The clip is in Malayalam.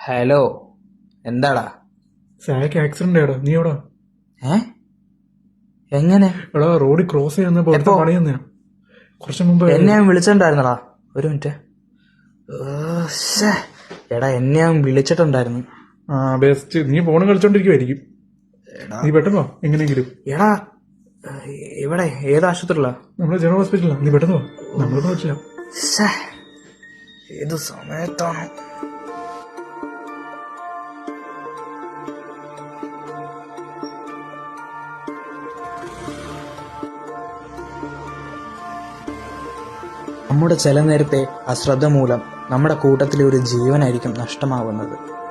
ഹലോ, എന്താടാ? സാക്ക് ആക്സിഡന്റ് ആടാ. നീ എവിടാ? എങ്ങനെ? എടാ, റോഡിൽ ക്രോസ് ചെയ്യുന്നപ്പോ എപ്പോ? പണി തന്നെയാ. കുറച്ചു മുമ്പ് എന്നെ ഞാൻ വിളിച്ചിട്ടുണ്ടായിരുന്നടാ. ഒരു മിനിറ്റ്. എടാ, എന്നെ ഞാൻ വിളിച്ചിട്ടുണ്ടായിരുന്നു. ആ ബെസ്റ്റ്. നീ ഫോൺ കളിച്ചോണ്ടിരിക്കുവായിരിക്കും. എടാ നീ പെട്ടെന്നോ എങ്ങനെയെങ്കിലും. എടാ ഇവിടെ ഏത് ആശുപത്രിയിലാ? നമ്മള് ജനറൽ ഹോസ്പിറ്റലാ. നീ പെട്ടെന്നോ. നമ്മളിപ്പോ പറ്റില്ല. ഏത് സമയത്താണ്? നമ്മുടെ ചില നേരത്തെ അശ്രദ്ധ മൂലം നമ്മുടെ കൂട്ടത്തിലെ ഒരു ജീവനായിരിക്കും നഷ്ടമാവുന്നത്.